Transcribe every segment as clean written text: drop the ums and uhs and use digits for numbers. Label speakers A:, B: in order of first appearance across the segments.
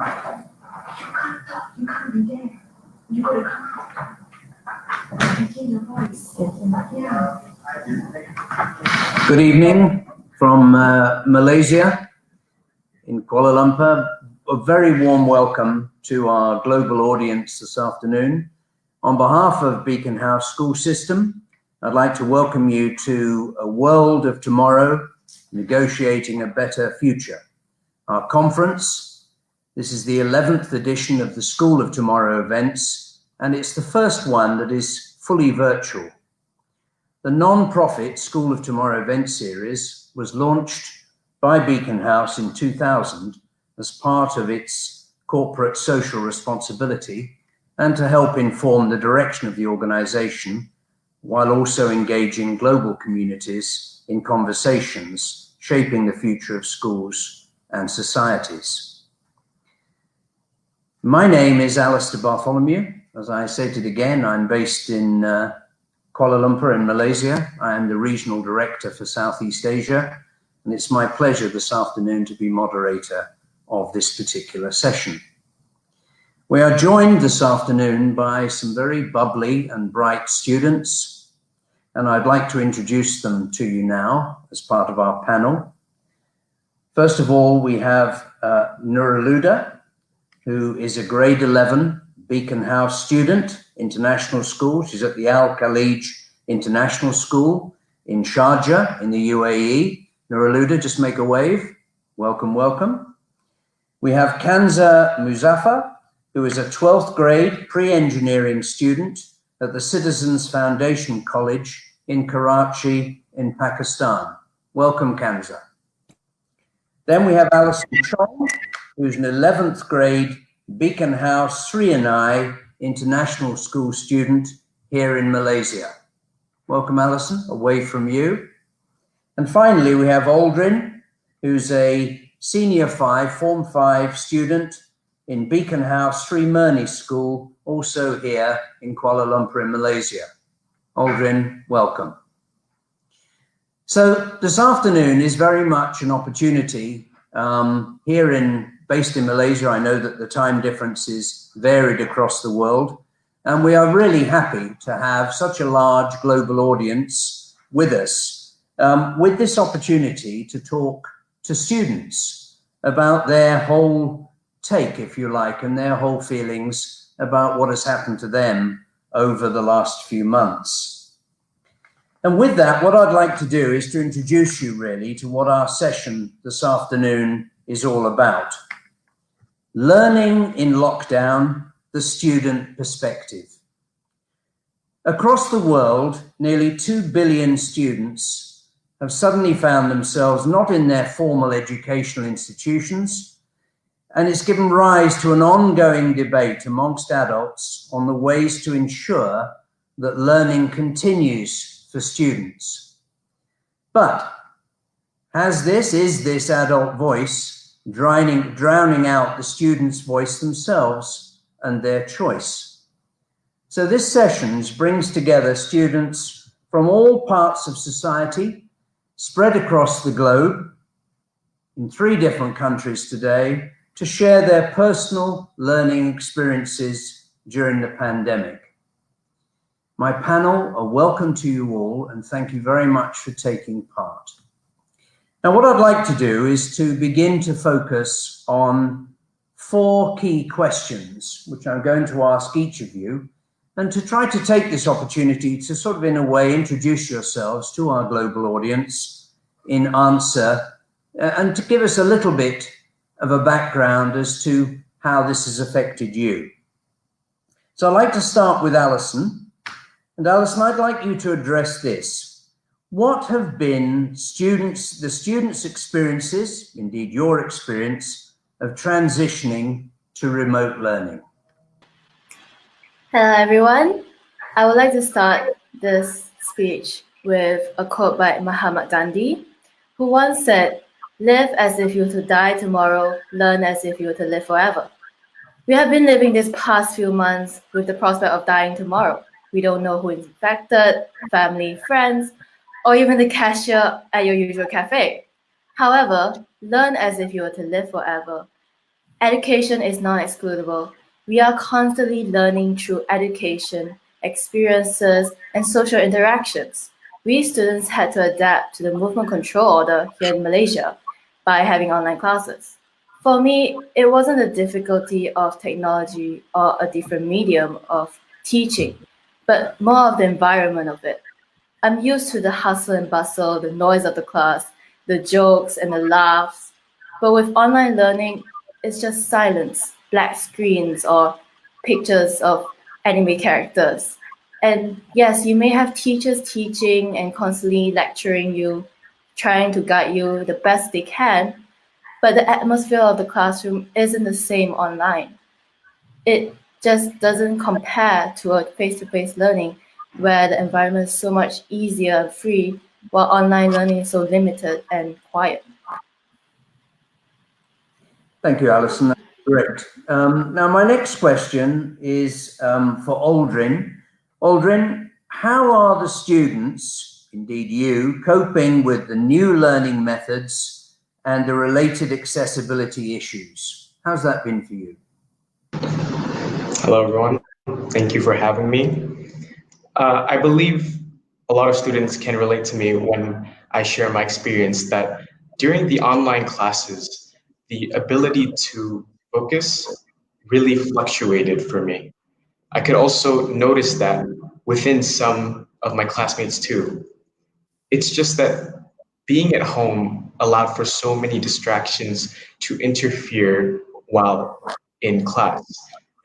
A: You can't be there. You gotta come out. I hear your voice. Yeah.
B: Good evening from Malaysia in Kuala Lumpur. A very warm welcome to our global audience this afternoon. On behalf of Beacon House School System, I'd like to welcome you to A World of Tomorrow, Negotiating a Better Future. Our conference, this is the 11th edition of the School of Tomorrow events, and it's the first one that is fully virtual. The non-profit School of Tomorrow event series was launched by Beacon House in 2000 as part of its corporate social responsibility and to help inform the direction of the organization while also engaging global communities in conversations shaping the future of schools and societies. My name is Alister Bartholomew. As I stated again, I'm based in Kuala Lumpur in Malaysia. I am the Regional Director for Southeast Asia, and it's my pleasure this afternoon to be moderator of this particular session. We are joined this afternoon by some very bubbly and bright students, and I'd like to introduce them to you now as part of our panel. First of all, we have Nuraluda, who is a grade 11 Beacon House student, international school. She's at the Al Khalij International School in Sharjah in the UAE. Nuraluda, just make a wave. Welcome, welcome. We have Kanza Muzaffar, who is a 12th grade pre-engineering student at the Citizens Foundation College in Karachi in Pakistan. Welcome, Kanza. Then we have Allison Chong, who's an 11th grade Beacon House 3&I international school student here in Malaysia. Welcome, Alison, away from you. And finally, we have Aldrin, who's a senior 5, Form 5 student in Beacon House 3 Murni School, also here in Kuala Lumpur in Malaysia. Aldrin, welcome. So this afternoon is very much an opportunity based in Malaysia. I know that the time differences varied across the world, and we are really happy to have such a large global audience with us with this opportunity to talk to students about their whole take, if you like, and their whole feelings about what has happened to them over the last few months. And with that, what I'd like to do is to introduce you really to what our session this afternoon is all about. Learning in lockdown, the student perspective. Across the world, nearly 2 billion students have suddenly found themselves not in their formal educational institutions, and it's given rise to an ongoing debate amongst adults on the ways to ensure that learning continues for students. But is this adult voice drowning out the students' voice themselves and their choice? So this session brings together students from all parts of society, spread across the globe, in 3 different countries today, to share their personal learning experiences during the pandemic. My panel, a welcome to you all, and thank you very much for taking part. Now, what I'd like to do is to begin to focus on 4 key questions, which I'm going to ask each of you, and to try to take this opportunity to sort of, in a way, introduce yourselves to our global audience in answer, and to give us a little bit of a background as to how this has affected you. So I'd like to start with Alison. And Alison, I'd like you to address this. What have been the students' experiences, indeed your experience, of transitioning to remote learning?
C: Hello, everyone. I would like to start this speech with a quote by Mahatma Gandhi, who once said, "Live as if you were to die tomorrow, learn as if you were to live forever." We have been living these past few months with the prospect of dying tomorrow. We don't know who is infected, family, friends, or even the cashier at your usual cafe. However, learn as if you were to live forever Education is non-excludable. We are constantly learning through education, experiences, and social interactions. We students had to adapt to the movement control order here in Malaysia by having online classes. For me, it wasn't the difficulty of technology or a different medium of teaching, but more of the environment of it. I'm used to the hustle and bustle, the noise of the class, the jokes and the laughs. But with online learning, it's just silence, black screens, or pictures of anime characters. And yes, you may have teachers teaching and constantly lecturing you, trying to guide you the best they can, but the atmosphere of the classroom isn't the same online. It just doesn't compare to a face-to-face learning where the environment is so much easier and free, while online learning is so limited and quiet.
B: Thank you, Alison. That's great. Now, my next question is for Aldrin. Aldrin, how are the students, indeed you, coping with the new learning methods and the related accessibility issues? How's that been for you?
D: Hello, everyone. Thank you for having me. I believe a lot of students can relate to me when I share my experience that during the online classes, the ability to focus really fluctuated for me. I could also notice that within some of my classmates too. It's just that being at home allowed for so many distractions to interfere while in class.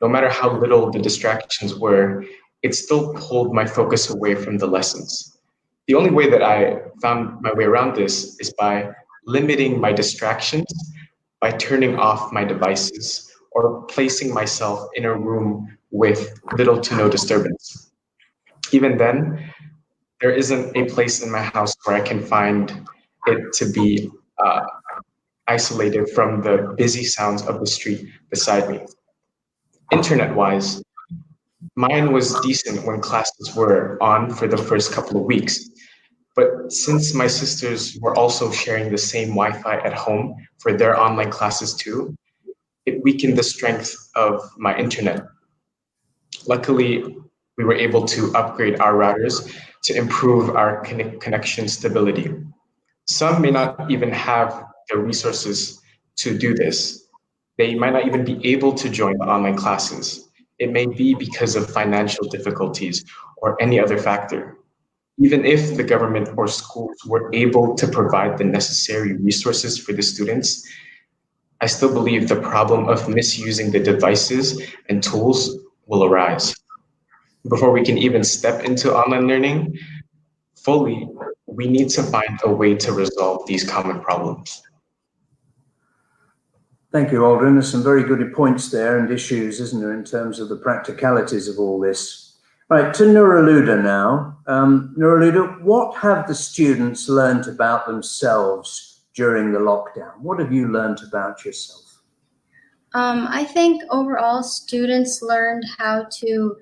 D: No matter how little the distractions were, it still pulled my focus away from the lessons. The only way that I found my way around this is by limiting my distractions, by turning off my devices, or placing myself in a room with little to no disturbance. Even then, there isn't a place in my house where I can find it to be isolated from the busy sounds of the street beside me. Internet-wise, mine was decent when classes were on for the first couple of weeks. But since my sisters were also sharing the same Wi-Fi at home for their online classes too, it weakened the strength of my internet. Luckily, we were able to upgrade our routers to improve our connection stability. Some may not even have the resources to do this. They might not even be able to join the online classes. It may be because of financial difficulties or any other factor. Even if the government or schools were able to provide the necessary resources for the students, I still believe the problem of misusing the devices and tools will arise. Before we can even step into online learning fully, we need to find a way to resolve these common problems.
B: Thank you, Aldrin. There's some very good points there and issues, isn't there, in terms of the practicalities of all this. Right, to Nuraluda now. Nuraluda, what have the students learned about themselves during the lockdown? What have you learned about yourself?
E: I think overall students learned how to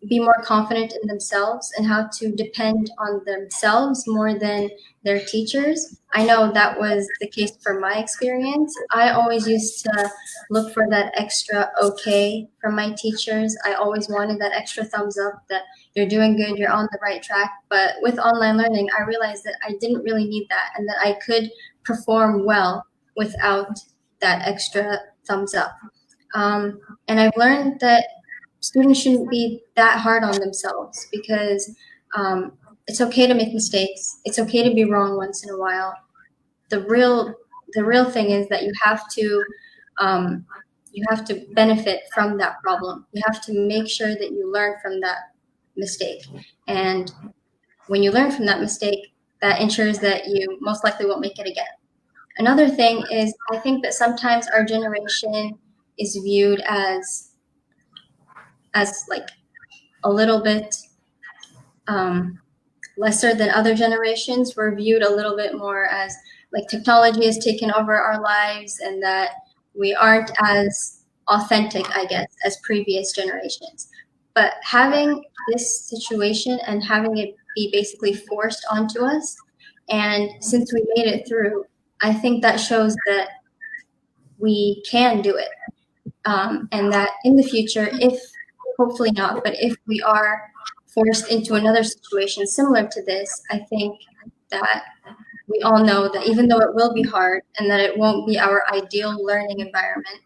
E: be more confident in themselves and how to depend on themselves more than their teachers. I know that was the case for my experience. I always used to look for that extra okay from my teachers. I always wanted that extra thumbs up that you're doing good, you're on the right track. But with online learning, I realized that I didn't really need that and that I could perform well without that extra thumbs up. And I've learned that students shouldn't be that hard on themselves because it's okay to make mistakes. It's okay to be wrong once in a while. The real thing is that you have to benefit from that problem. You have to make sure that you learn from that mistake. And when you learn from that mistake, that ensures that you most likely won't make it again. Another thing is I think that sometimes our generation is viewed as like a little bit lesser than other generations. We're viewed a little bit more as like technology has taken over our lives and that we aren't as authentic, I guess, as previous generations. But having this situation and having it be basically forced onto us, and since we made it through, I think that shows that we can do it. And that in the future, if hopefully not, but if we are forced into another situation similar to this, I think that we all know that even though it will be hard and that it won't be our ideal learning environment,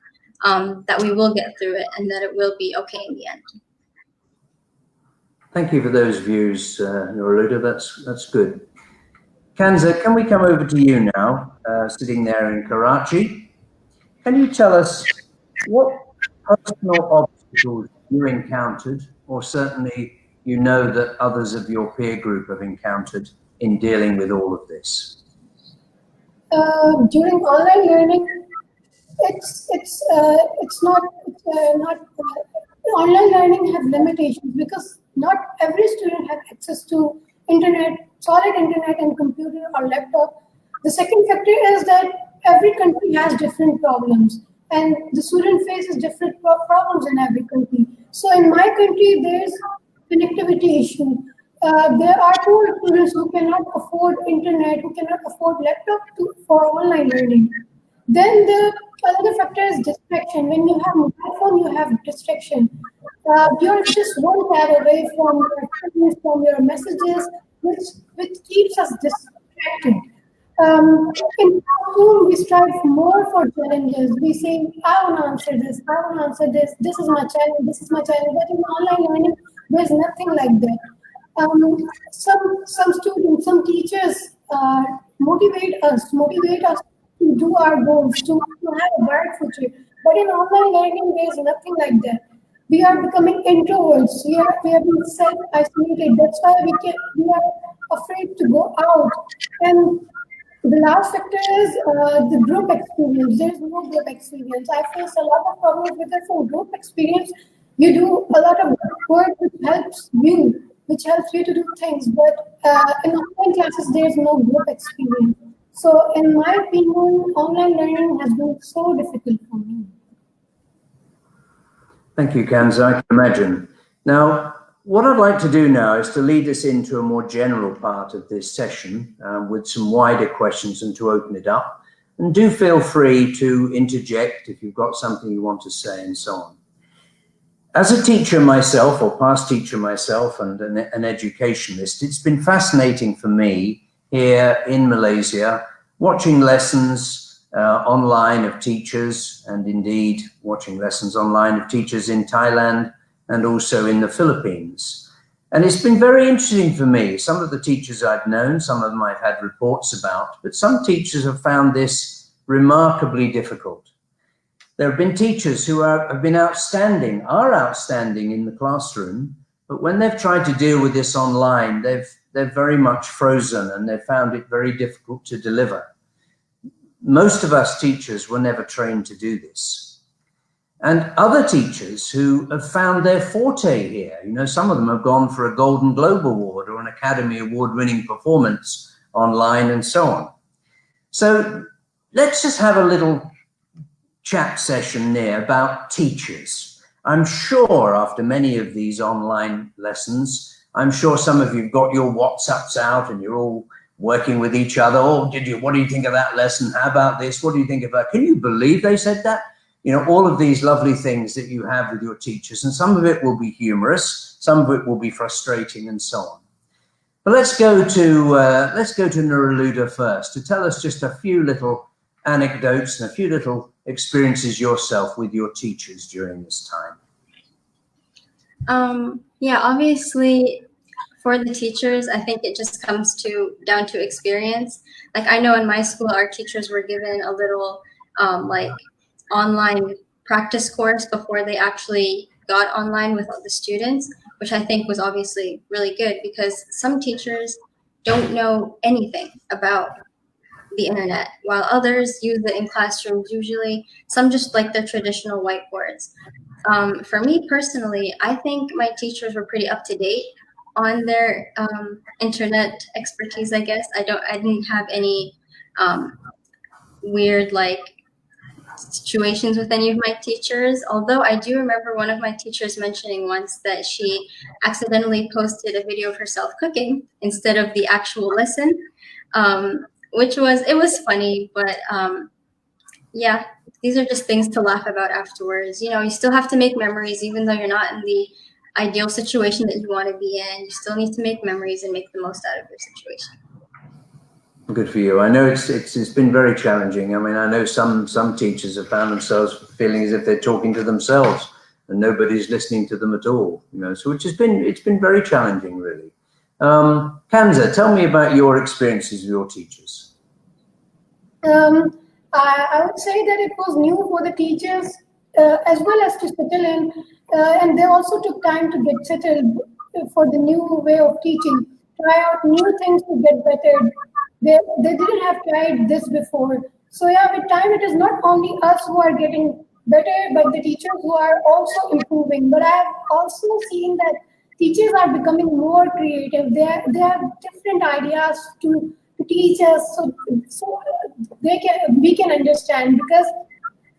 E: that we will get through it and that it will be okay in the end.
B: Thank you for those views, Nuraluda. That's good. Kanza, can we come over to you now, sitting there in Karachi? Can you tell us what personal obstacles you encountered, or certainly you know that others of your peer group have encountered in dealing with all of this?
A: During online learning, online learning has limitations because not every student has access to internet, solid internet and computer or laptop. The second factor is that every country has different problems and the student faces different problems in every country. So in my country, there's connectivity issue. There are poor students who cannot afford internet, who cannot afford laptop for online learning. Then the other factor is distraction. When you have mobile phone, you have distraction. You're just one tab away from your friends, from your messages, which keeps us distracted. In classroom, we strive more for challenges. We say, I want to answer this, I want to answer this, this is my challenge, this is my challenge. But in online learning, there's nothing like that. Some students, some teachers motivate us to do our goals, to have a bright future. But in online learning, there's nothing like that. We are becoming introverts. We are being self-isolated. That's why we are afraid to go out. And the last factor is the group experience. There is no group experience. I face a lot of problems with the group experience. You do a lot of work which helps you to do things. But in online classes, there is no group experience. So in my opinion, online learning has been so difficult for me.
B: Thank you, Kanza. I can imagine. Now, what I'd like to do now is to lead us into a more general part of this session with some wider questions and to open it up. And do feel free to interject if you've got something you want to say and so on. As a teacher myself, or past teacher myself, and an educationalist, it's been fascinating for me here in Malaysia, watching lessons online of teachers, and indeed watching lessons online of teachers in Thailand and also in the Philippines. And it's been very interesting for me. Some of the teachers I've known, some of them I've had reports about, but some teachers have found this remarkably difficult. There have been teachers who have been outstanding, are outstanding in the classroom, but when they've tried to deal with this online, they're very much frozen and they've found it very difficult to deliver. Most of us teachers were never trained to do this. And other teachers who have found their forte here, you know, some of them have gone for a Golden Globe Award or an Academy Award-winning performance online and so on. So let's just have a little chat session there about teachers. I'm sure after many of these online lessons, I'm sure some of you've got your WhatsApps out and you're all working with each other. Oh, what do you think of that lesson? How about this? What do you think about, can you believe they said that? You know, all of these lovely things that you have with your teachers, and some of it will be humorous, some of it will be frustrating and so on. But let's go to Nurelhuda first to tell us just a few little anecdotes and a few little experiences yourself with your teachers during this time.
E: Yeah, obviously for the teachers, I think it just comes down to experience. Like I know in my school, our teachers were given a little like online practice course before they actually got online with all the students, which I think was obviously really good because some teachers don't know anything about the internet, while others use it in classrooms usually. Some just like the traditional whiteboards. For me personally, I think my teachers were pretty up to date on their internet expertise, I guess. I didn't have any weird like situations with any of my teachers, although I do remember one of my teachers mentioning once that she accidentally posted a video of herself cooking instead of the actual lesson, which was funny, but yeah, these are just things to laugh about afterwards. You know, you still have to make memories, even though you're not in the ideal situation that you want to be in. You still need to make memories and make the most out of your situation.
B: Good for you. I know it's been very challenging. I mean, I know some teachers have found themselves feeling as if they're talking to themselves and nobody's listening to them at all. You know, so it's been very challenging, really. Kanza, tell me about your experiences with your teachers.
A: I would say that it was new for the teachers as well as to settle in, and they also took time to get settled for the new way of teaching, try out new things to get better. They didn't have tried this before. So yeah, with time, it is not only us who are getting better, but the teachers who are also improving. But I have also seen that teachers are becoming more creative. They have different ideas to teach us, so we can understand, because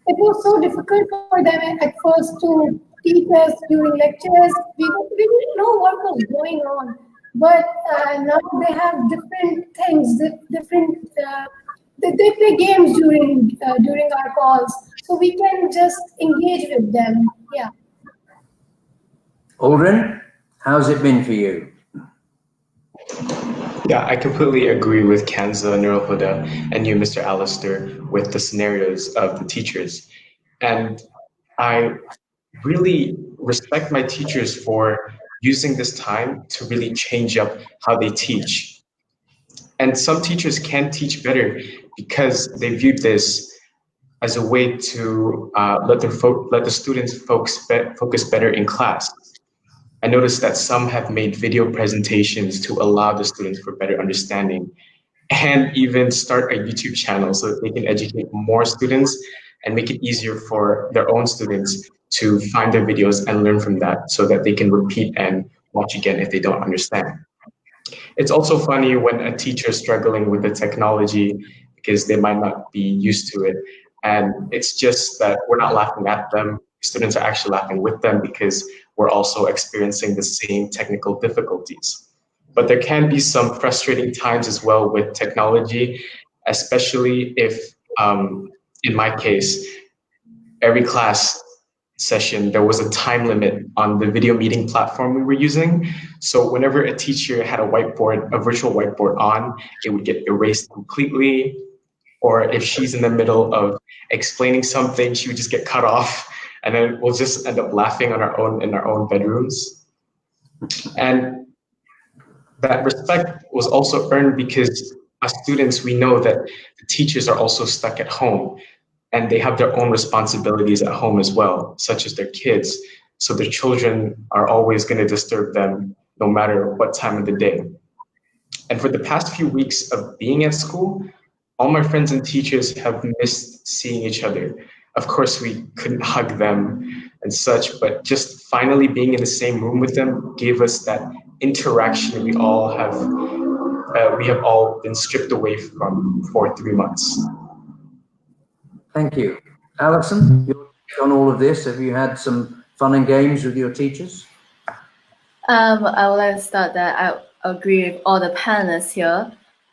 A: it was so difficult for them at first to teach us during lectures. We didn't know what was going on, but now they have different things, different. They play games during our calls, so we can just engage with them. Yeah.
B: Aldrin, how's it been for you?
D: Yeah, I completely agree with Kanza, Nurelhuda, and you, Mr. Alister, with the scenarios of the teachers. And I really respect my teachers for using this time to really change up how they teach. And some teachers can teach better because they viewed this as a way to let the students focus better in class. I noticed that some have made video presentations to allow the students for better understanding, and even start a YouTube channel so that they can educate more students and make it easier for their own students to find their videos and learn from that so that they can repeat and watch again if they don't understand. It's also funny when a teacher is struggling with the technology because they might not be used to it. And it's just that we're not laughing at them. Students are actually laughing with them because we're also experiencing the same technical difficulties. But there can be some frustrating times as well with technology, especially if, in my case, every class session, there was a time limit on the video meeting platform we were using. So whenever a teacher had a virtual whiteboard on, it would get erased completely. Or if she's in the middle of explaining something, she would just get cut off, and then we'll just end up laughing in our own bedrooms. And that respect was also earned because as students, we know that the teachers are also stuck at home and they have their own responsibilities at home as well, such as their kids. So their children are always going to disturb them no matter what time of the day. And for the past few weeks of being at school, all my friends and teachers have missed seeing each other. Of course, we couldn't hug them and such, but just finally being in the same room with them gave us that interaction we have all been stripped away from for 3 months.
B: Thank you. Alison, you're on all of this. Have you had some fun and games with your teachers?
C: I would like to start that I agree with all the panelists here.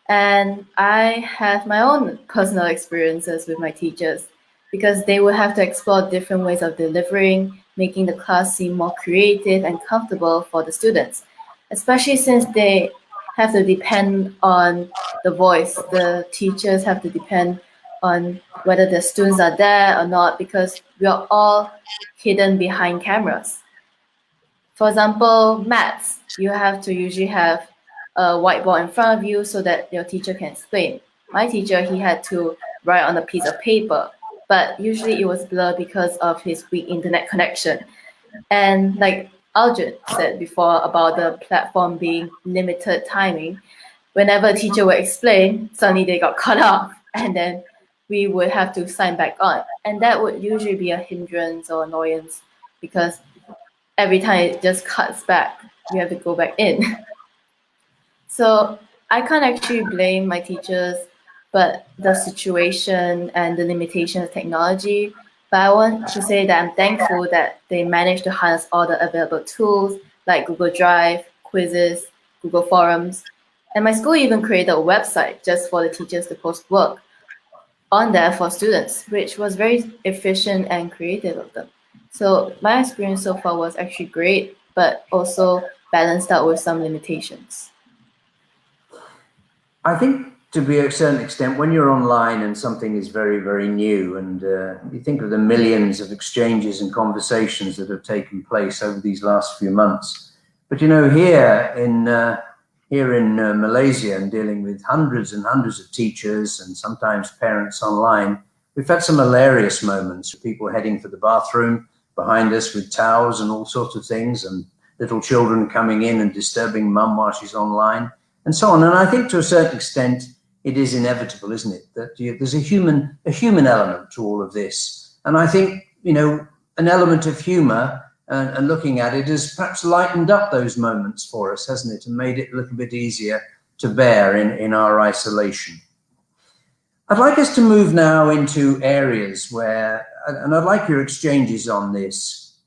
C: And I have my own personal experiences with my teachers because they will have to explore different ways of delivering, making the class seem more creative and comfortable for the students, especially since they have to depend on the voice. The teachers have to depend on whether the students are there or not because we are all hidden behind cameras. For example, maths, you have to usually have a whiteboard in front of you so that your teacher can explain. My teacher, he had to write on a piece of paper, but usually it was blurred because of his weak internet connection. And like Aldrin said before about the platform being limited timing, whenever a teacher would explain, suddenly they got cut off and then we would have to sign back on. And that would usually be a hindrance or annoyance because every time it just cuts back, we have to go back in. So I can't actually blame my teachers, but the situation and the limitation of technology. But I want to say that I'm thankful that they managed to harness all the available tools like Google Drive, quizzes, Google Forums. And my school even created a website just for the teachers to post work. on there for students, which was very efficient and creative of them. So my experience so far was actually great, but also balanced out with some limitations.
B: I think to be a certain extent, when you're online and something is very, very new, and you think of the millions of exchanges and conversations that have taken place over these last few months. But here in Malaysia, and dealing with hundreds and hundreds of teachers and sometimes parents online, we've had some hilarious moments. People heading for the bathroom behind us with towels and all sorts of things, and little children coming in and disturbing mum while she's online, and so on. And I think to a certain extent, it is inevitable, isn't it, that there's a human element to all of this. And I think, an element of humor and looking at it has perhaps lightened up those moments for us, hasn't it, and made it a little bit easier to bear in our isolation. I'd like us to move now into areas where, and I'd like your exchanges on this.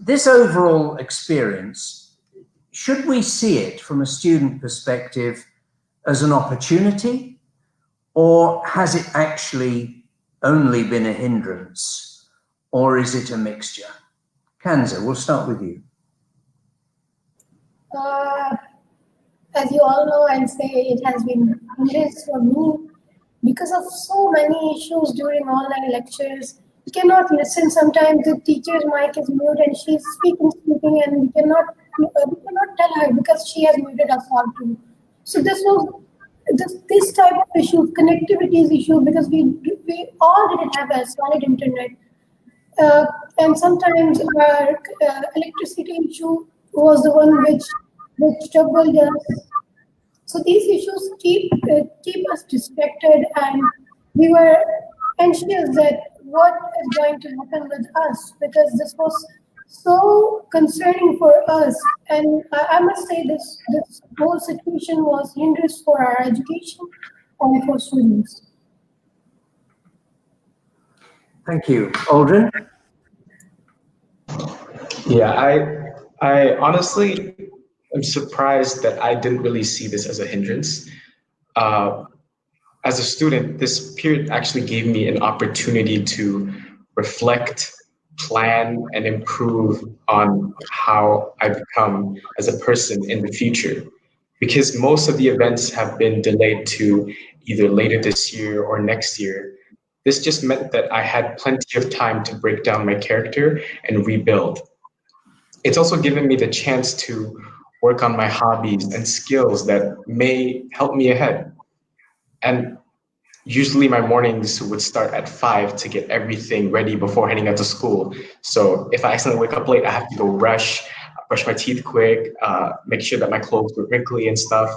B: This overall experience, should we see it from a student perspective as an opportunity, or has it actually only been a hindrance, or is it a mixture? Kanza, we'll start with you.
A: As you all know, I'll say it has been hindrance for me because of so many issues during online lectures. We cannot listen. Sometimes the teacher's mic is mute and she's speaking, and we cannot tell her because she has muted us all too. So this type of issue, connectivity is issue, because we all didn't have a solid internet. And sometimes our electricity issue was the one which troubled us. So these issues keep us distracted, and we were anxious that what is going to happen with us, because this was so concerning for us. And I must say this whole situation was hindrance for our education and for students.
B: Thank you. Aldrin?
D: Yeah, I honestly am surprised that I didn't really see this as a hindrance. As a student, this period actually gave me an opportunity to reflect, plan, and improve on how I become as a person in the future. Because most of the events have been delayed to either later this year or next year. This just meant that I had plenty of time to break down my character and rebuild. It's also given me the chance to work on my hobbies and skills that may help me ahead. And usually my mornings would start at 5 to get everything ready before heading out to school. So if I accidentally wake up late, I have to go brush my teeth quick, make sure that my clothes were wrinkly and stuff.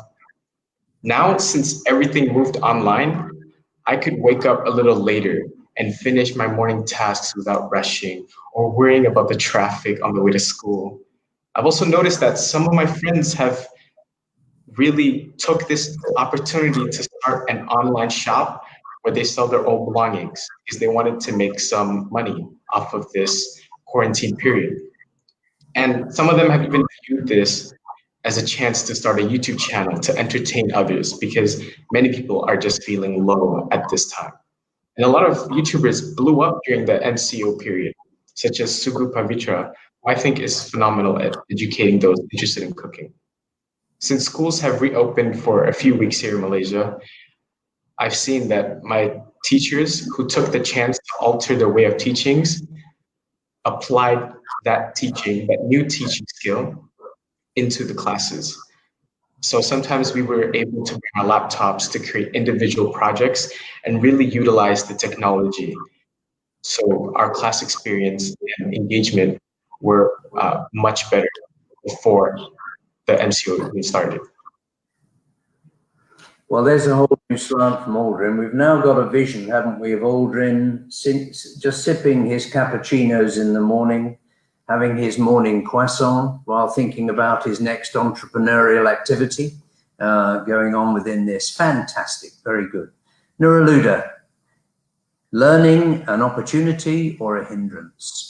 D: Now, since everything moved online, I could wake up a little later and finish my morning tasks without rushing or worrying about the traffic on the way to school. I've also noticed that some of my friends have really took this opportunity to start an online shop where they sell their old belongings because they wanted to make some money off of this quarantine period. And some of them have even viewed this as a chance to start a YouTube channel to entertain others, because many people are just feeling low at this time. And a lot of YouTubers blew up during the MCO period, such as Sugu Pavitra, who I think is phenomenal at educating those interested in cooking. Since schools have reopened for a few weeks here in Malaysia, I've seen that my teachers who took the chance to alter their way of teachings applied that new teaching skill into the classes. So sometimes we were able to bring our laptops to create individual projects and really utilize the technology. So our class experience and engagement were much better before the MCO even started.
B: Well, there's a whole new slant from Aldrin. We've now got a vision, haven't we, of Aldrin just sipping his cappuccinos in the morning, having his morning croissant while thinking about his next entrepreneurial activity going on within this. Fantastic, very good. Nuraluda, learning an opportunity or a hindrance?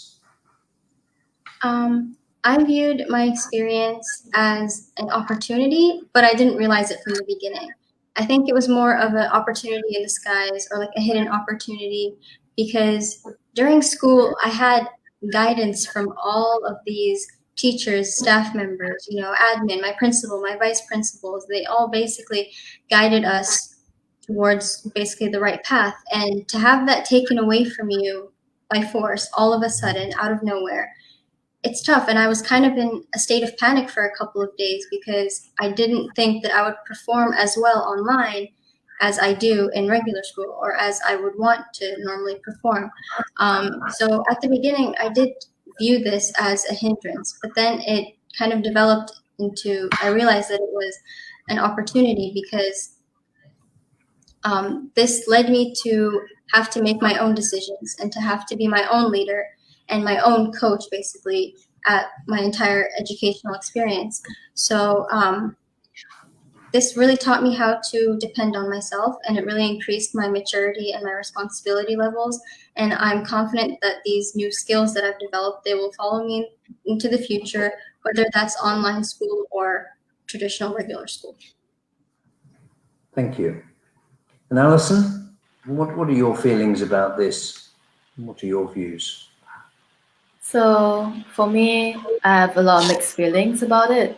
E: I viewed my experience as an opportunity, but I didn't realize it from the beginning. I think it was more of an opportunity in disguise, or like a hidden opportunity, because during school I had guidance from all of these teachers, staff members, admin, my principal, my vice principals. They all basically guided us towards basically the right path. And to have that taken away from you by force all of a sudden, out of nowhere, it's tough. And I was kind of in a state of panic for a couple of days because I didn't think that I would perform as well online as I do in regular school, or as I would want to normally perform. So at the beginning, I did view this as a hindrance, but then it kind of developed into, I realized that it was an opportunity, because this led me to have to make my own decisions and to have to be my own leader and my own coach, basically, at my entire educational experience. So this really taught me how to depend on myself, and it really increased my maturity and my responsibility levels. And I'm confident that these new skills that I've developed, they will follow me into the future, whether that's online school or traditional regular school.
B: Thank you. And Alison, what are your feelings about this? What are your views?
C: So for me, I have a lot of mixed feelings about it.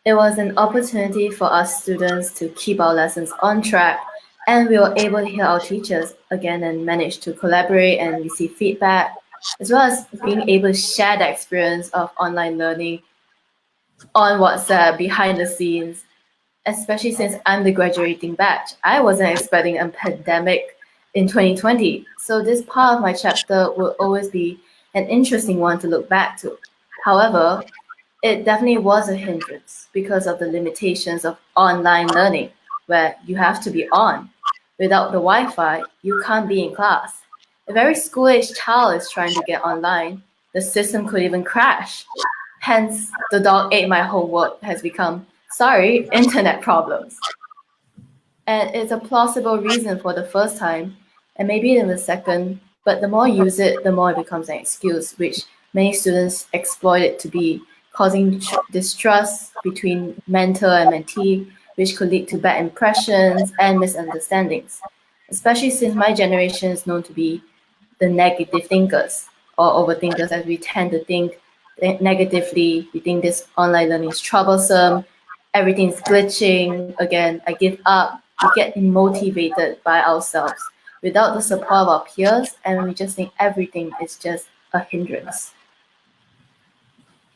C: It was an opportunity for us students to keep our lessons on track, and we were able to hear our teachers again and manage to collaborate and receive feedback, as well as being able to share the experience of online learning on WhatsApp behind the scenes, especially since I'm the graduating batch. I wasn't expecting a pandemic in 2020. So this part of my chapter will always be an interesting one to look back to. However, it definitely was a hindrance because of the limitations of online learning, where you have to be on. Without the Wi-Fi, you can't be in class. A very school-age child is trying to get online. The system could even crash. Hence, the dog ate my homework has become, sorry, internet problems. And it's a plausible reason for the first time, and maybe in the second, but the more you use it, the more it becomes an excuse, which many students exploit it to be, causing distrust between mentor and mentee, which could lead to bad impressions and misunderstandings, especially since my generation is known to be the negative thinkers or overthinkers, as we tend to think negatively. We think this online learning is troublesome, everything's glitching, again, I give up. We get demotivated by ourselves without the support of our peers, and we just think everything is just a hindrance.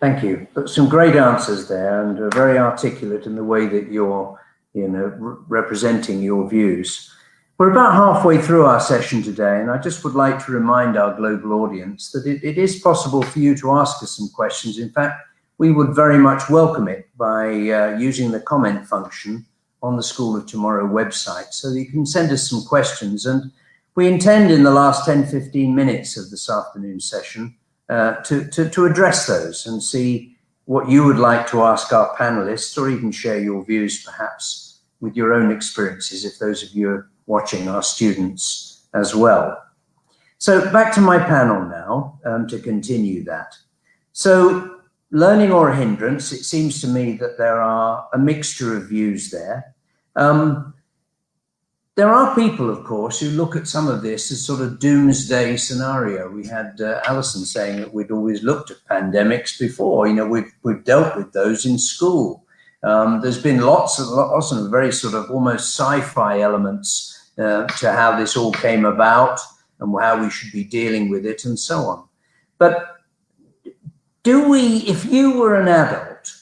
B: Thank you. Some great answers there, and very articulate in the way that you're, representing your views. We're about halfway through our session today, and I just would like to remind our global audience that it is possible for you to ask us some questions. In fact, we would very much welcome it by using the comment function on the School of Tomorrow website, so that you can send us some questions. And we intend in the last 10-15 minutes of this afternoon session to address those and see what you would like to ask our panelists, or even share your views perhaps with your own experiences, if those of you are watching are students as well. So back to my panel now, to continue that. So learning or a hindrance, it seems to me that there are a mixture of views there. There are people, of course, who look at some of this as sort of doomsday scenario. We had Allison saying that we'd always looked at pandemics before. We've dealt with those in school. There's been lots of very sort of almost sci-fi elements to how this all came about and how we should be dealing with it and so on. But if you were an adult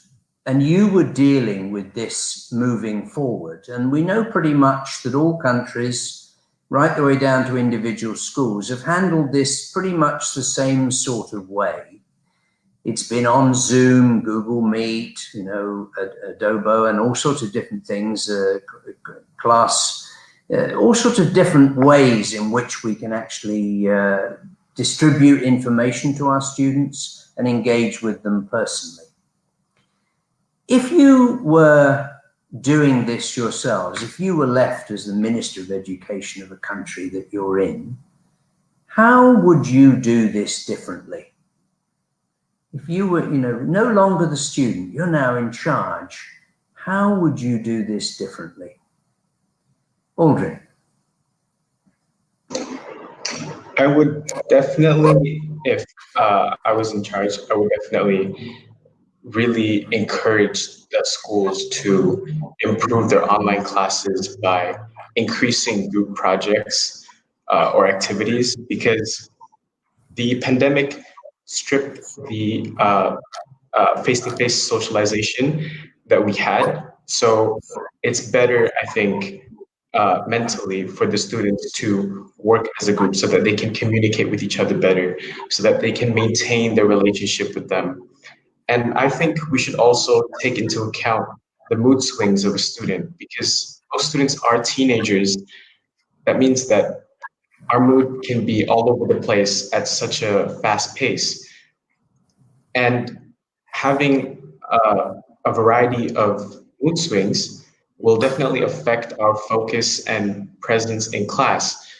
B: and you were dealing with this moving forward, and we know pretty much that all countries, right the way down to individual schools, have handled this pretty much the same sort of way. It's been on Zoom, Google Meet, Adobe, and all sorts of different things, class, all sorts of different ways in which we can actually distribute information to our students and engage with them personally. If you were doing this yourselves, if you were left as the Minister of Education of a country that you're in, how would you do this differently? If you were, no longer the student, you're now in charge, how would you do this differently? Aldrin.
D: I would definitely, if I was in charge, I would definitely really encourage the schools to improve their online classes by increasing group projects or activities, because the pandemic stripped the face-to-face socialization that we had. So it's better, I think, mentally for the students to work as a group so that they can communicate with each other better, so that they can maintain their relationship with them. And I think we should also take into account the mood swings of a student, because most students are teenagers. That means that our mood can be all over the place at such a fast pace. And having a variety of mood swings will definitely affect our focus and presence in class.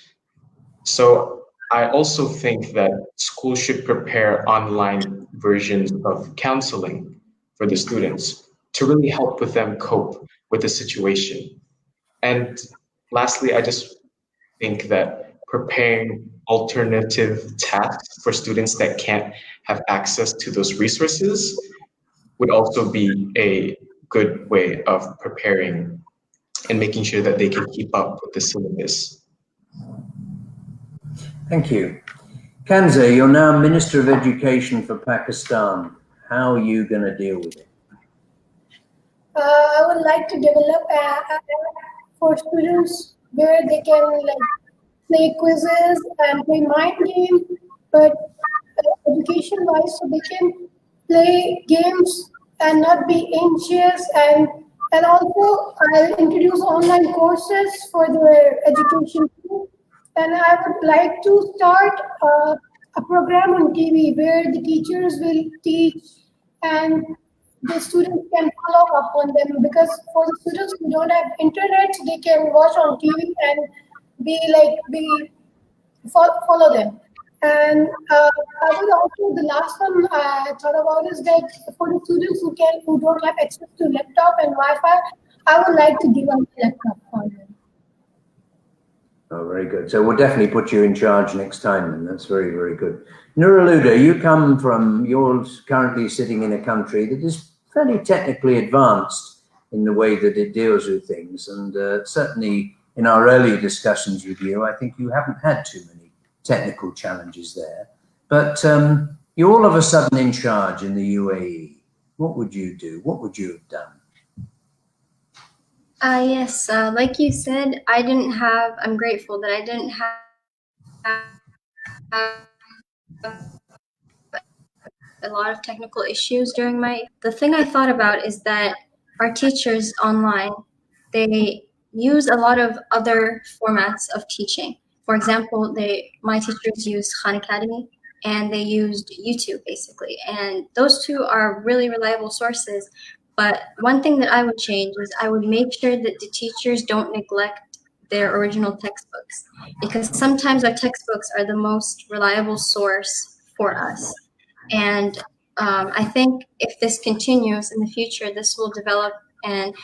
D: So I also think that schools should prepare online versions of counseling for the students to really help with them cope with the situation. And lastly, I just think that preparing alternative tasks for students that can't have access to those resources would also be a good way of preparing and making sure that they can keep up with the syllabus.
B: Thank you. Kanza, you're now Minister of Education for Pakistan. How are you going to deal with it?
A: I would like to develop a app for students where they can play quizzes and play mind games, but education-wise, so they can play games and not be anxious. And also, I'll introduce online courses for their education too. And I would like to start a program on TV where the teachers will teach and the students can follow up on them, because for the students who don't have internet, they can watch on TV and be follow them. And I would also, the last one I thought about is that for the students who don't have access to laptop and Wi-Fi, I would like to give them a laptop for them.
B: Oh, very good. So we'll definitely put you in charge next time, and that's very, very good. Nuraluda, you're currently sitting in a country that is fairly technically advanced in the way that it deals with things. And certainly in our earlier discussions with you, I think you haven't had too many technical challenges there. But you're all of a sudden in charge in the UAE. What would you do? What would you have done?
E: Yes, like you said, I'm grateful that I didn't have a lot of technical issues the thing I thought about is that our teachers online, they use a lot of other formats of teaching. For example, my teachers use Khan Academy and they used YouTube basically. And those two are really reliable sources. But one thing that I would change is I would make sure that the teachers don't neglect their original textbooks, because sometimes our textbooks are the most reliable source for us. And I think if this continues in the future, this will develop and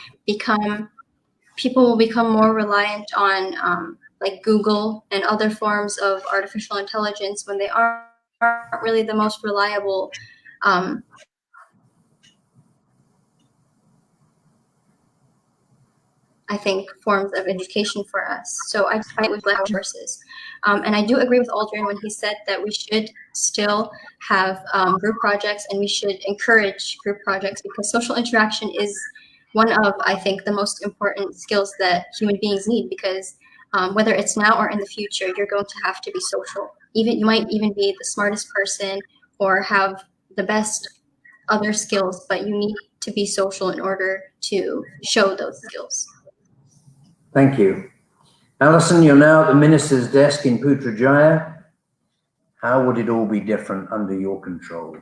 E: people will become more reliant on like Google and other forms of artificial intelligence when they aren't really the most reliable I think, forms of education for us. So I fight with black sources. And I do agree with Aldrin when he said that we should still have group projects and we should encourage group projects, because social interaction is one of, I think, the most important skills that human beings need, because whether it's now or in the future, you're going to have to be social. You might even be the smartest person or have the best other skills, but you need to be social in order to show those skills.
B: Thank you. Alison, you're now at the Minister's desk in Putrajaya. How would it all be different under your control?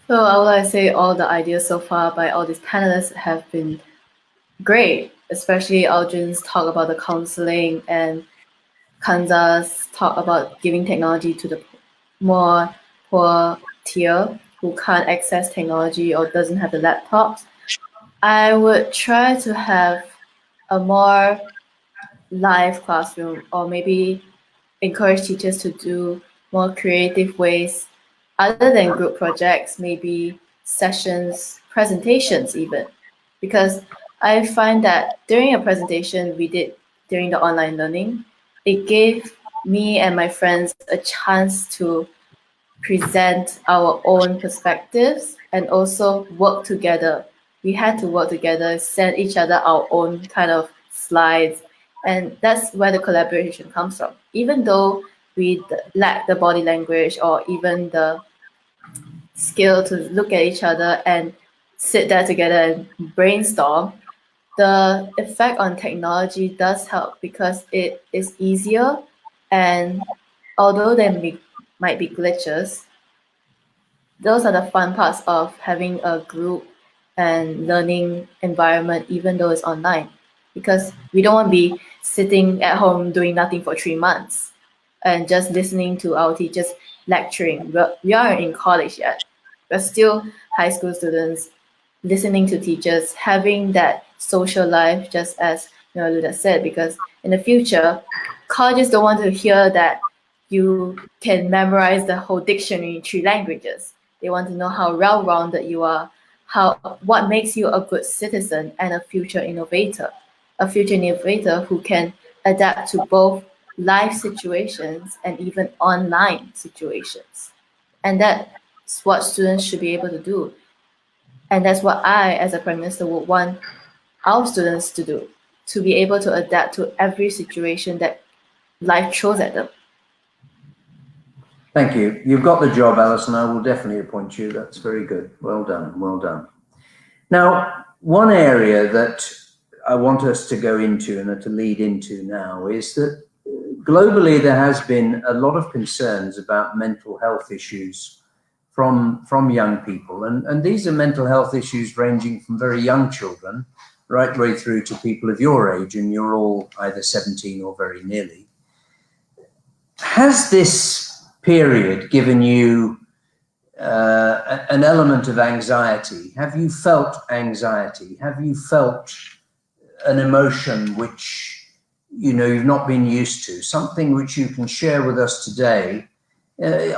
C: So I would like to say all the ideas so far by all these panelists have been great, especially Aldrin's talk about the counseling and Kanza's talk about giving technology to the more poor tier who can't access technology or doesn't have the laptops. I would try to have a more live classroom, or maybe encourage teachers to do more creative ways other than group projects, maybe sessions, presentations even. Because I find that during a presentation we did during the online learning, it gave me and my friends a chance to present our own perspectives and also work together. We had to work together, send each other our own kind of slides, and that's where the collaboration comes from. Even though we lack the body language or even the skill to look at each other and sit there together and brainstorm, the effect on technology does help because it is easier, and although might be glitches, those are the fun parts of having a group and learning environment, even though it's online, because we don't want to be sitting at home doing nothing for 3 months and just listening to our teachers lecturing. We aren't in college yet. We're still high school students listening to teachers, having that social life, just as Nuraluda said, because in the future, colleges don't want to hear that you can memorize the whole dictionary in 3 languages. They want to know how well-rounded you are, what makes you a good citizen and a future innovator who can adapt to both life situations and even online situations. And that's what students should be able to do. And that's what I, as a Prime Minister, would want our students to do, to be able to adapt to every situation that life throws at them.
B: Thank you. You've got the job, Alison. I will definitely appoint you. That's very good. Well done. Well done. Now, one area that I want us to go into and to lead into now is that globally there has been a lot of concerns about mental health issues from young people. And these are mental health issues ranging from very young children right way through to people of your age, and you're all either 17 or very nearly. Has this period given you an element of anxiety? Have you felt anxiety? Have you felt an emotion which you've not been used to, something which you can share with us today,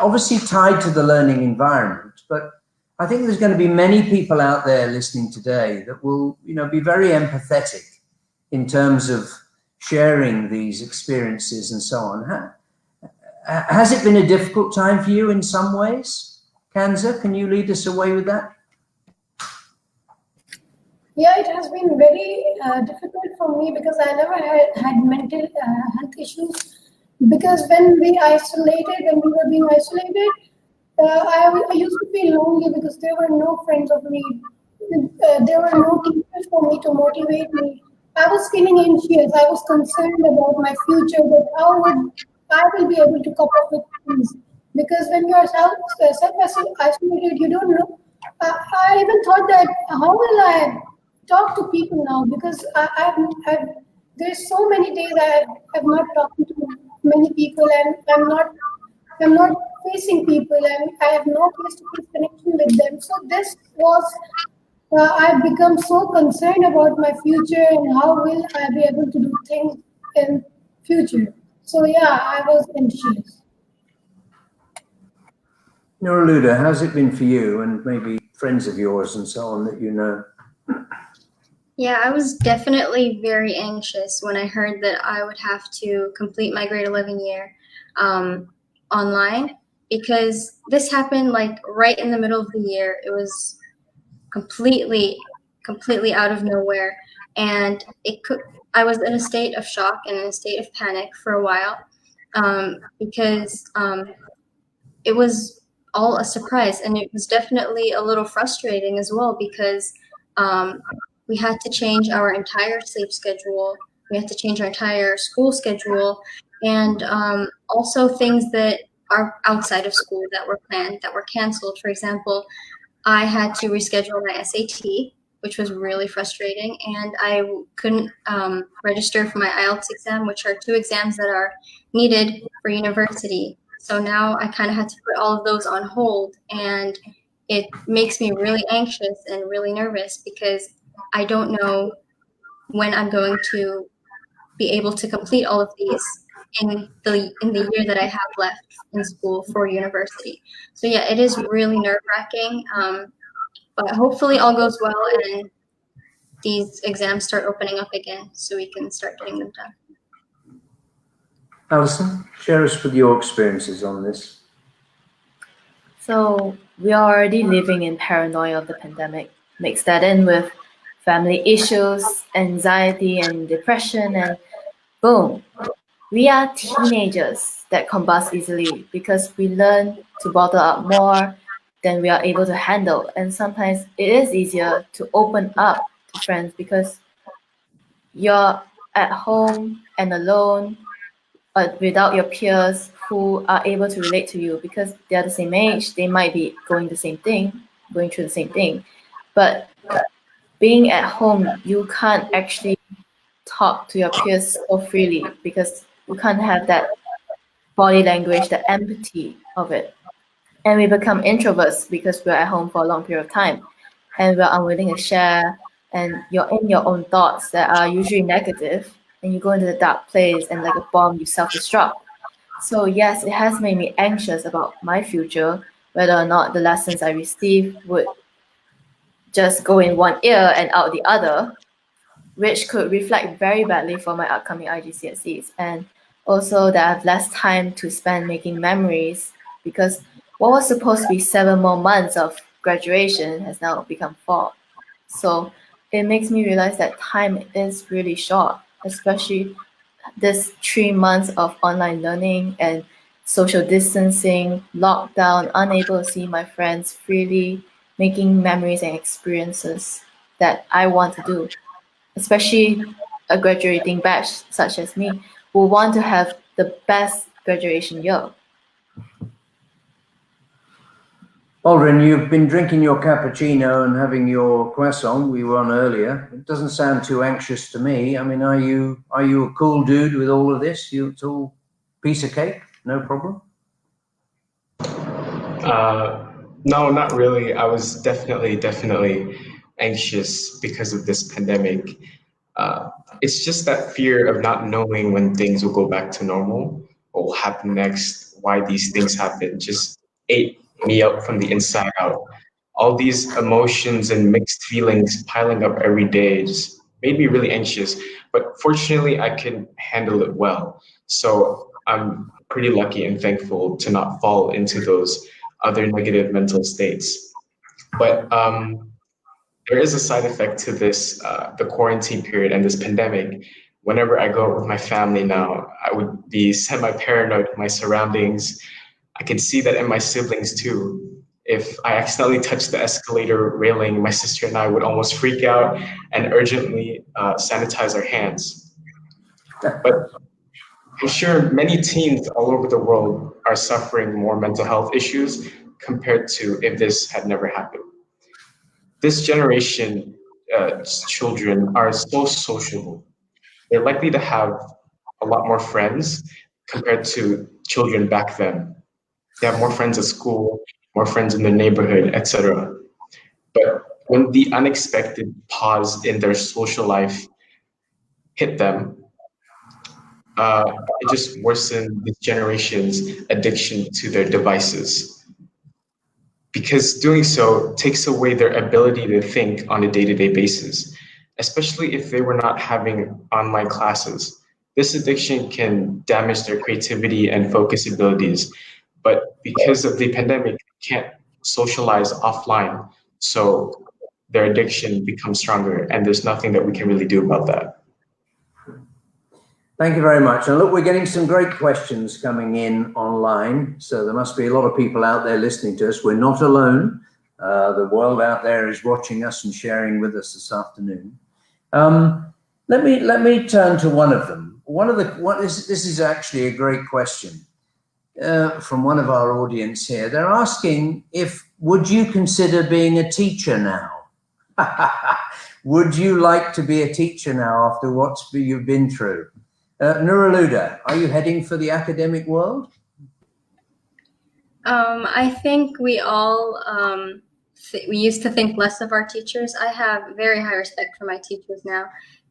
B: obviously tied to the learning environment? But I think there's going to be many people out there listening today that will be very empathetic in terms of sharing these experiences and so on. Has it been a difficult time for you in some ways? Kanza, can you lead us away with that?
A: Yeah, it has been very difficult for me because I never had mental health issues. Because when we were being isolated, I used to feel lonely because there were no friends of me. There were no teachers for me to motivate me. I was feeling anxious. I was concerned about my future, but how would I will be able to cope up with things? Because when you are self-isolated, you don't know. I even thought that how will I talk to people now? Because there's so many days I have not talked to many people, and I'm not facing people, and I have no face-to-face connection with them. So this was I've become so concerned about my future and how will I be able to do things in future. So yeah, I was anxious.
B: Nuraluda, how's it been for you and maybe friends of yours and so on that you know?
E: Yeah, I was definitely very anxious when I heard that I would have to complete my grade 11 year online, because this happened like right in the middle of the year. It was completely out of nowhere, and I was in a state of shock and in a state of panic for a while, because it was all a surprise, and it was definitely a little frustrating as well, because we had to change our entire sleep schedule, we had to change our entire school schedule, and also things that are outside of school that were planned that were canceled. For example, I had to reschedule my SAT, which was really frustrating, and I couldn't register for my IELTS exam, which are 2 exams that are needed for university. So now I kind of had to put all of those on hold, and it makes me really anxious and really nervous because I don't know when I'm going to be able to complete all of these in the year that I have left in school for university. So yeah, it is really nerve-wracking, but hopefully all goes well and these exams start opening up again so we can start getting them done.
B: Alison, share us with your experiences on this.
C: So we are already living in paranoia of the pandemic. Mix that in with family issues, anxiety and depression, and boom, we are teenagers that combust easily because we learn to bottle up more than we are able to handle. And sometimes it is easier to open up to friends because you're at home and alone without your peers who are able to relate to you because they're the same age, they might be going through the same thing. But being at home, you can't actually talk to your peers so freely because you can't have that body language, the empathy of it. And we become introverts because we're at home for a long period of time and we're unwilling to share, and you're in your own thoughts that are usually negative, and you go into the dark place and like a bomb you self-destruct. So yes, it has made me anxious about my future, whether or not the lessons I receive would just go in one ear and out the other, which could reflect very badly for my upcoming IGCSEs. And also that I have less time to spend making memories because what was supposed to be 7 more months of graduation has now become 4. So it makes me realize that time is really short, especially this 3 months of online learning and social distancing, lockdown, unable to see my friends freely, making memories and experiences that I want to do, especially a graduating batch such as me who want to have the best graduation year.
B: Aldrin, you've been drinking your cappuccino and having your croissant we were on earlier. It doesn't sound too anxious to me. I mean, are you a cool dude with all of this? It's all piece of cake, no problem?
D: No, not really. I was definitely anxious because of this pandemic. It's just that fear of not knowing when things will go back to normal, what will happen next, why these things happen, just ate me up from the inside out. All these emotions and mixed feelings piling up every day just made me really anxious. But fortunately, I can handle it well. So I'm pretty lucky and thankful to not fall into those other negative mental states. But there is a side effect to this, the quarantine period and this pandemic. Whenever I go out with my family now, I would be semi-paranoid of my surroundings. I can see that in my siblings too. If I accidentally touch the escalator railing, my sister and I would almost freak out and urgently sanitize our hands. But I'm sure many teens all over the world are suffering more mental health issues compared to if this had never happened. This generation children are so sociable. They're likely to have a lot more friends compared to children back then. They have more friends at school, more friends in their neighborhood, etc. But when the unexpected pause in their social life hit them, it just worsened this generation's addiction to their devices. Because doing so takes away their ability to think on a day-to-day basis, especially if they were not having online classes. This addiction can damage their creativity and focus abilities, but because of the pandemic, they can't socialize offline, so their addiction becomes stronger, and there's nothing that we can really do about that.
B: Thank you very much. And look, we're getting some great questions coming in online. So there must be a lot of people out there listening to us. We're not alone. The world out there is watching us and sharing with us this afternoon. Let me turn to one of them. This is actually a great question from one of our audience here. They're asking would you consider being a teacher now? Would you like to be a teacher now after what you've been through? Nuraluda, are you heading for the academic world?
E: I think we all we used to think less of our teachers. I have very high respect for my teachers now,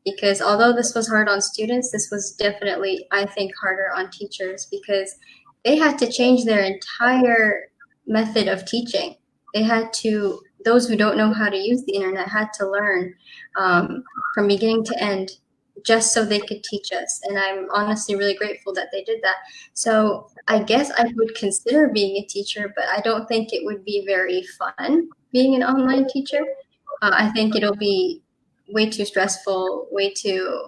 E: because although this was hard on students, this was definitely, I think, harder on teachers because they had to change their entire method of teaching. They had to, those who don't know how to use the internet had to learn from beginning to end just so they could teach us. And I'm honestly really grateful that they did that. So I guess I would consider being a teacher, but I don't think it would be very fun being an online teacher. I think it'll be way too stressful, way too,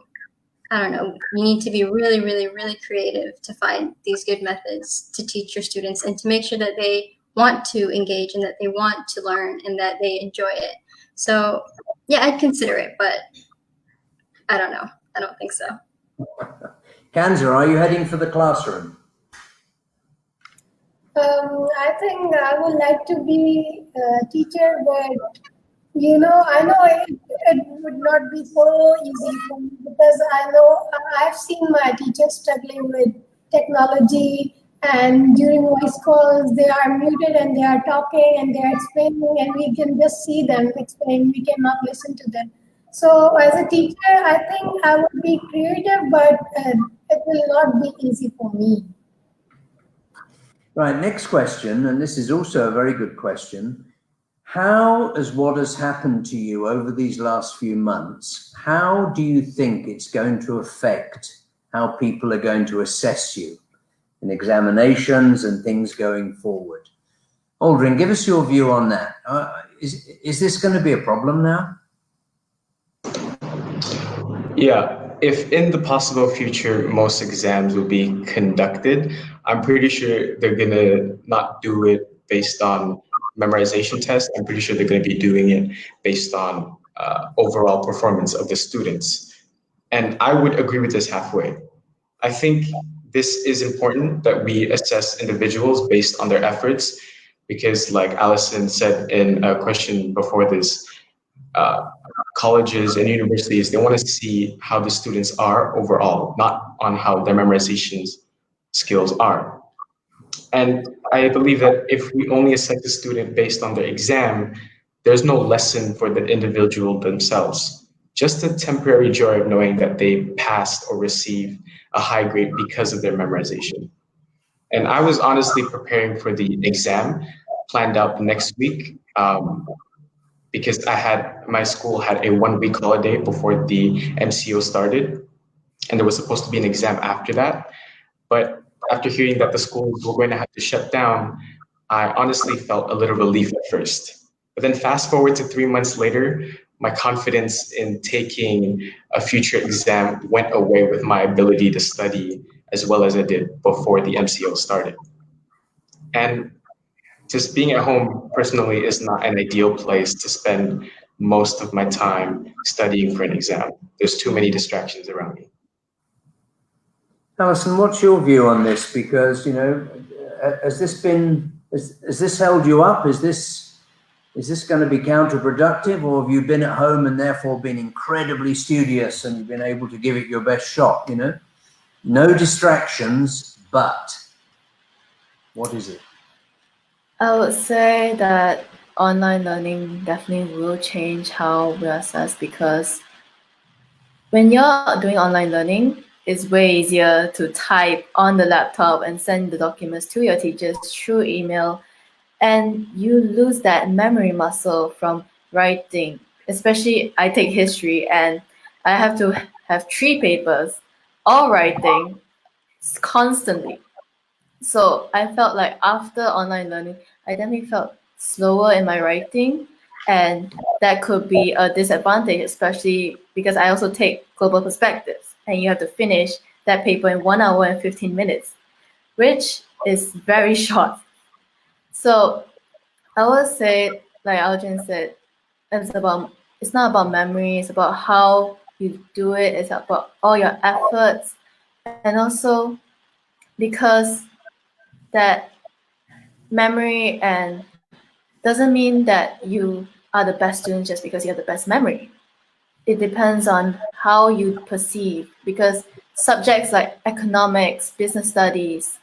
E: I don't know, you need to be really, really, really creative to find these good methods to teach your students and to make sure that they want to engage and that they want to learn and that they enjoy it. So yeah, I'd consider it, but I don't know. I don't think so.
B: Kanza, are you heading for the classroom?
A: I think I would like to be a teacher, but you know, I know it would not be so easy for me because I know I've seen my teachers struggling with technology, and during voice calls they are muted and they are talking and they are explaining, and we can just see them explain. We cannot listen to them. So as a teacher, I think I would be creative, but it will not be easy for me.
B: Right, next question, and this is also a very good question. How has what has happened to you over these last few months, how do you think it's going to affect how people are going to assess you in examinations and things going forward? Aldrin, give us your view on that. Is this going to be a problem now?
D: Yeah, if in the possible future most exams will be conducted, I'm pretty sure they're gonna not do it based on memorization tests. I'm pretty sure they're gonna be doing it based on overall performance of the students. And I would agree with this halfway. I think this is important that we assess individuals based on their efforts, because like Allison said in a question before this, colleges and universities, they want to see how the students are overall, not on how their memorization skills are. And I believe that if we only assess a student based on their exam, there's no lesson for the individual themselves. Just a temporary joy of knowing that they passed or received a high grade because of their memorization. And I was honestly preparing for the exam planned out next week. Because my school had a 1 week holiday before the MCO started, and there was supposed to be an exam after that. But after hearing that the schools were going to have to shut down, I honestly felt a little relief at first. But then fast forward to 3 months later, my confidence in taking a future exam went away with my ability to study as well as I did before the MCO started. And just being at home personally is not an ideal place to spend most of my time studying for an exam. There's too many distractions around me.
B: Alison, what's your view on this? Because, you know, has this held you up? Is this going to be counterproductive, or have you been at home and therefore been incredibly studious and you've been able to give it your best shot, you know? No distractions, but what is it?
C: I would say that online learning definitely will change how we assess, because when you're doing online learning, it's way easier to type on the laptop and send the documents to your teachers through email, and you lose that memory muscle from writing. Especially I take history and I have to have 3 papers, all writing constantly. So I felt like after online learning, I definitely felt slower in my writing, and that could be a disadvantage, especially because I also take global perspectives, and you have to finish that paper in 1 hour and 15 minutes, which is very short. So I would say, like Aldrin said, it's not about memory, it's about how you do it, it's about all your efforts, and also because that memory and doesn't mean that you are the best student just because you have the best memory. It depends on how you perceive, because subjects like economics, business studies,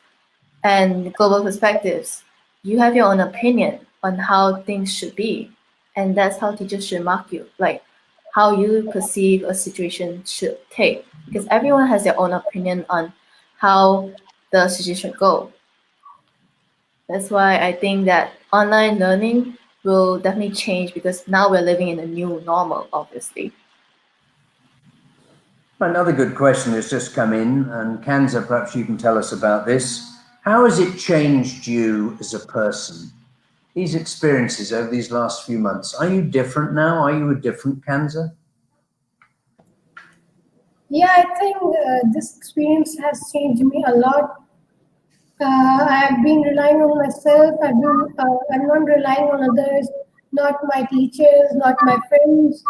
C: and global perspectives, you have your own opinion on how things should be, and that's how teachers should mark you. Like, how you perceive a situation should take, because everyone has their own opinion on how the situation go. That's why I think that online learning will definitely change, because now we're living in a new normal, obviously.
B: Another good question has just come in, and Kanza, perhaps you can tell us about this. How has it changed you as a person? These experiences over these last few months, are you different now? Are you a different Kanza?
A: Yeah, I think this experience has changed me a lot. I've been relying on myself. I'm not relying on others, not my teachers, not my friends.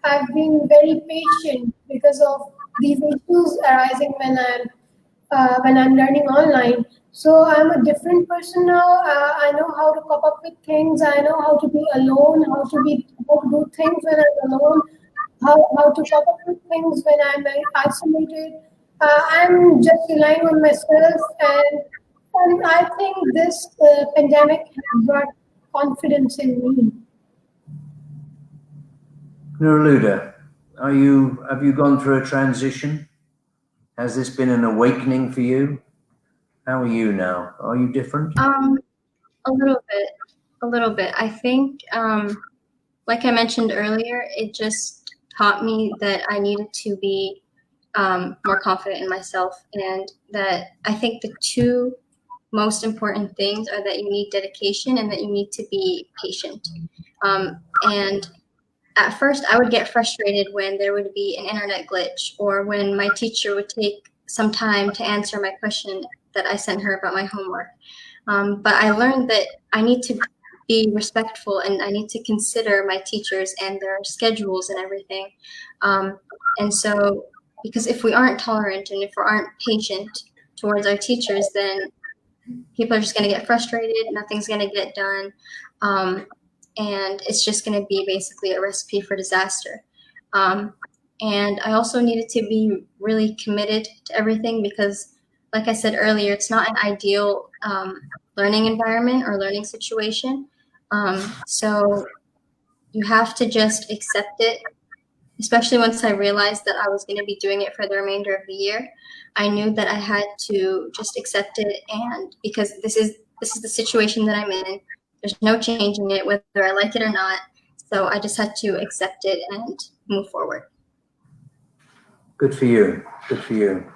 A: I've been very patient because of these issues arising when I'm learning online. So I'm a different person now. I know how to cope up with things. I know how to be alone, how to do things when I'm alone, how to cope up with things when I'm isolated. I'm just relying on myself, and I think this pandemic has brought confidence in me.
B: Nuraluda, have you gone through a transition? Has this been an awakening for you? How are you now? Are you different?
E: A little bit. I think, like I mentioned earlier, it just taught me that I needed to be more confident in myself, and that I think the two most important things are that you need dedication and that you need to be patient. And at first, I would get frustrated when there would be an internet glitch, or when my teacher would take some time to answer my question that I sent her about my homework. But I learned that I need to be respectful, and I need to consider my teachers and their schedules and everything. And so, because if we aren't tolerant and if we aren't patient towards our teachers, then people are just going to get frustrated, nothing's going to get done. And it's just going to be basically a recipe for disaster. And I also needed to be really committed to everything, because, like I said earlier, it's not an ideal learning environment or learning situation. So you have to just accept it, especially once I realized that I was going to be doing it for the remainder of the year. I knew that I had to just accept it, and because this is the situation that I'm in, there's no changing it, whether I like it or not. So I just had to accept it and move forward.
B: Good for you. Good for you.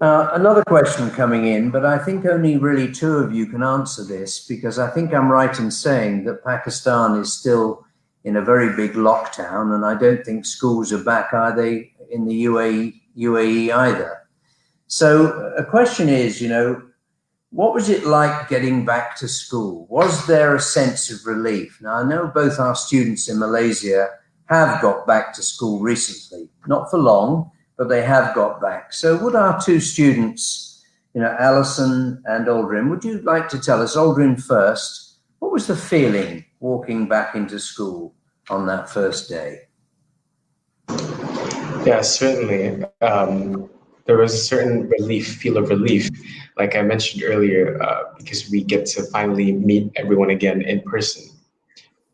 B: Another question coming in, but I think only really two of you can answer this, because I think I'm right in saying that Pakistan is still in a very big lockdown, and I don't think schools are back, are they, in the UAE either? So a question is, what was it like getting back to school? Was there a sense of relief? Now, I know both our students in Malaysia have got back to school recently, not for long, but they have got back. So would our two students, Alison and Aldrin, would you like to tell us, Aldrin first, what was the feeling walking back into school on that first day?
D: Yeah, certainly. There was a certain feel of relief, like I mentioned earlier, because we get to finally meet everyone again in person.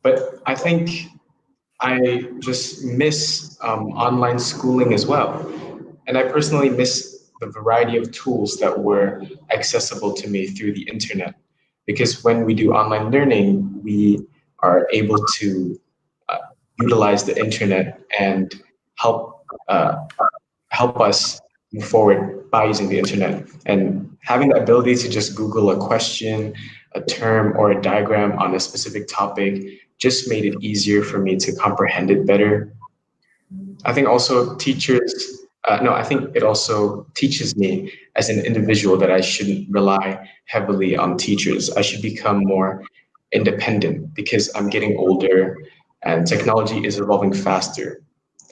D: But I think I just miss online schooling as well. And I personally miss the variety of tools that were accessible to me through the internet. Because when we do online learning, we are able to utilize the internet and help us move forward by using the internet. And having the ability to just Google a question, a term, or a diagram on a specific topic just made it easier for me to comprehend it better. I think also I think it also teaches me as an individual that I shouldn't rely heavily on teachers. I should become more independent, because I'm getting older and technology is evolving faster.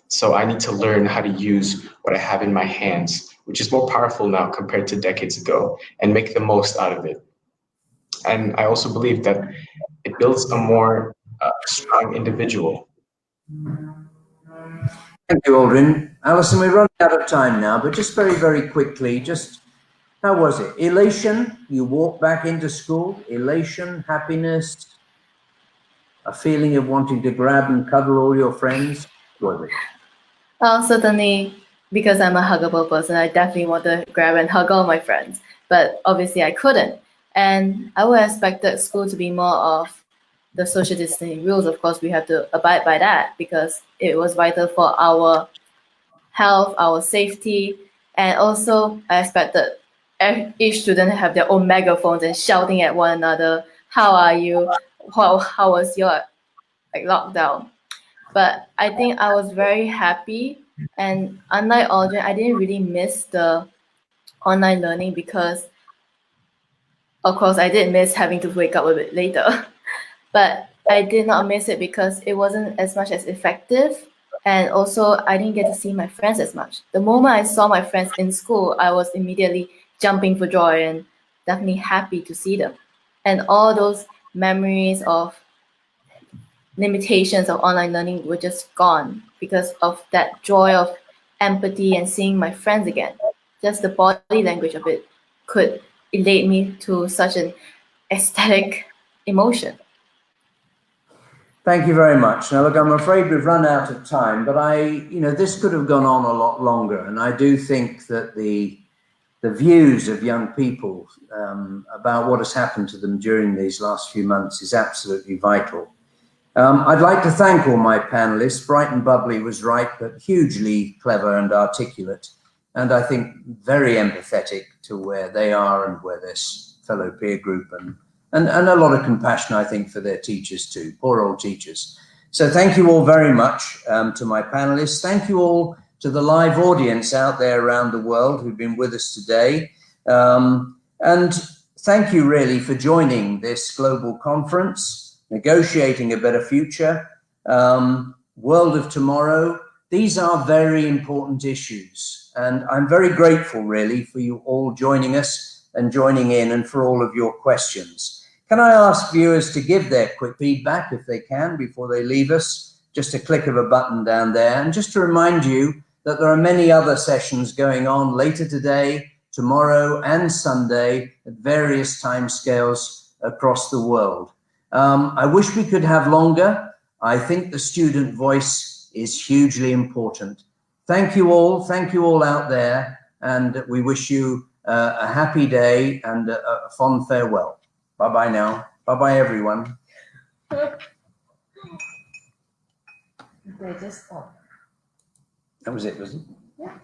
D: So I need to learn how to use what I have in my hands, which is more powerful now compared to decades ago, and make the most out of it. And I also believe that it builds a more strong individual.
B: Thank you, Aldrin. Alison, we're running out of time now, but just very, very quickly, how was it? Elation? You walked back into school? Elation, happiness, a feeling of wanting to grab and cuddle all your friends? Roy?
C: Certainly, because I'm a huggable person, I definitely want to grab and hug all my friends. But obviously, I couldn't. And I would expect school to be more of the social distancing rules. Of course, we have to abide by that because it was vital for our health, our safety, and also I expected each student have their own megaphones and shouting at one another, "How are you? How was your lockdown?" But I think I was very happy, and unlike Aldrin, I didn't really miss the online learning because, of course, I did miss having to wake up a bit later. But I did not miss it because it wasn't as much as effective. And also, I didn't get to see my friends as much. The moment I saw my friends in school, I was immediately jumping for joy and definitely happy to see them. And all those memories of limitations of online learning were just gone because of that joy of empathy and seeing my friends again. Just the body language of it could elate me to such an ecstatic emotion.
B: Thank you very much. Now, look, I'm afraid we've run out of time, but this could have gone on a lot longer. And I do think that the views of young people about what has happened to them during these last few months is absolutely vital. I'd like to thank all my panelists. Bright and bubbly was right, but hugely clever and articulate. And I think very empathetic to where they are and where this fellow peer group and a lot of compassion, I think, for their teachers too, poor old teachers. So thank you all very much to my panelists. Thank you all to the live audience out there around the world who've been with us today. And thank you really for joining this global conference, Negotiating a Better Future, World of Tomorrow. These are very important issues. And I'm very grateful really for you all joining us and joining in and for all of your questions. Can I ask viewers to give their quick feedback if they can before they leave us? Just a click of a button down there. And just to remind you that there are many other sessions going on later today, tomorrow and Sunday at various timescales across the world. I wish we could have longer. I think the student voice is hugely important. Thank you all out there, and we wish you a happy day and a fond farewell. Bye-bye now. Bye-bye, everyone.
C: They just
B: That was it, was it?
C: Yeah.